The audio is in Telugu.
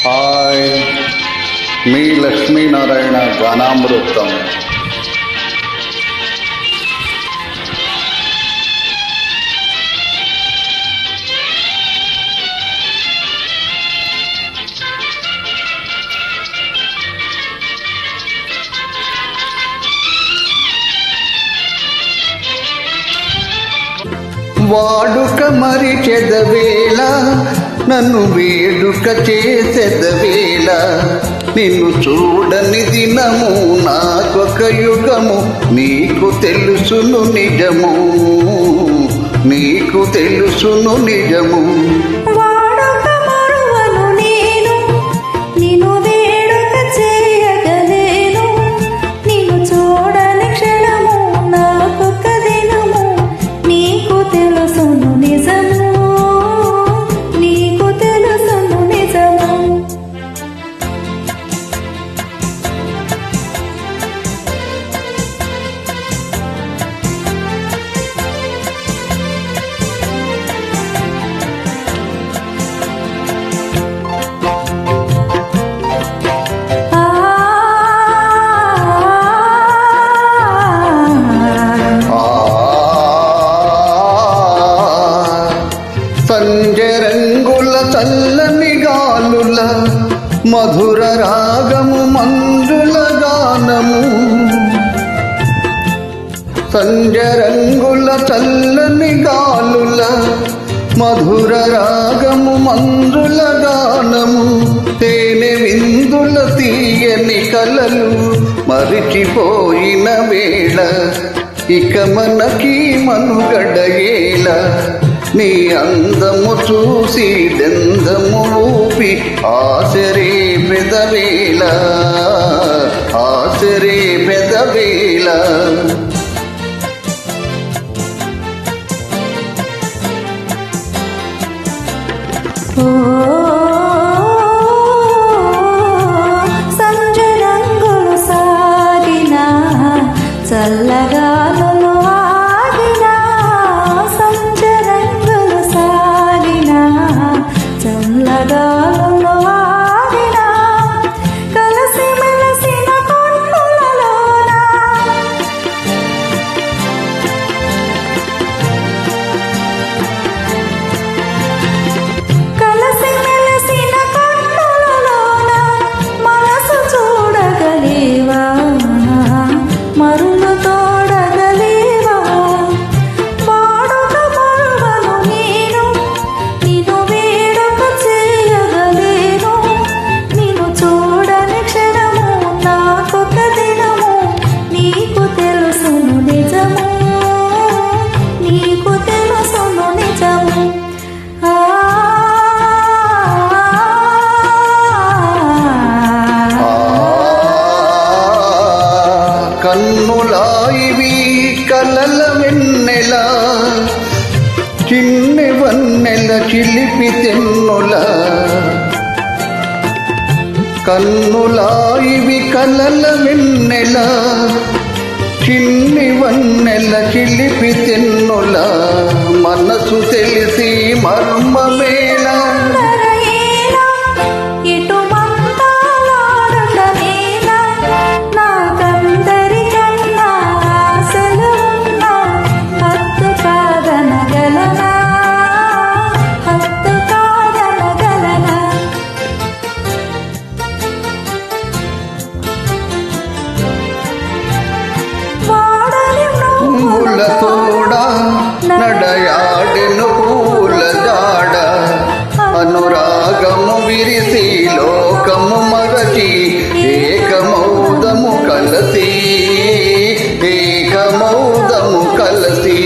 హాయ్, మీ లక్ష్మీనారాయణ గానామృతం. వాడుక మరి చెదవేళ, నన్ను వేడుక చేసెదవేళ, నిన్ను చూడని దినము నాకొక యుగము, నీకు తెలుసును నిజము, నీకు తెలుసును నిజము. సంజరంగుల చల్లని గాలుల మధుర రాగము మంజుల గానము, సంజరంగుల చల్లని గాలుల మధుర రాగము మంజుల గానము, తేనె విందుల తీయని కలలు మరిచిపోయిన వేళ, ఇక మనకి మనుగడయేల, నీ అందము చూసి దందము ఊపి ఆశరే పెదవేళ, ఆశరే పెదవేళ. సంజరంగులు సాగిన చల్లగాలులు ఆగిన, సంజరంగులు సాగిన చల్లగాలులు ఆగిన, కలిసి మెలిసిన కన్నులలోన, కలిసి మెలిసిన కన్నులలోన మనసు చూడగలేవా, మరులు తోడగలేవా, వాడుక మరువను నేను, నిన్ను వేడుక చేయగలేను, నిన్ను చూడని క్షణము నాకొక దినము, నీకు తెలుసును నిజము, నీకు తెలుసును నిజము. కన్నులాయివి కలల వెన్నెల, చిన్ని వన్నెల చిలిపి తెన్నుల, కన్నులాయివి కలల వెన్నెల, చిన్ని వన్నెల చిలిపి తెన్నుల, మనసు తెలిసి మర్మమేళ, తోడా నడయాడెను పూల జాడ, అనురాగము విరిసి లోకము మరచి ఏకమౌదము కలసి, ఏకమౌదము కలసి.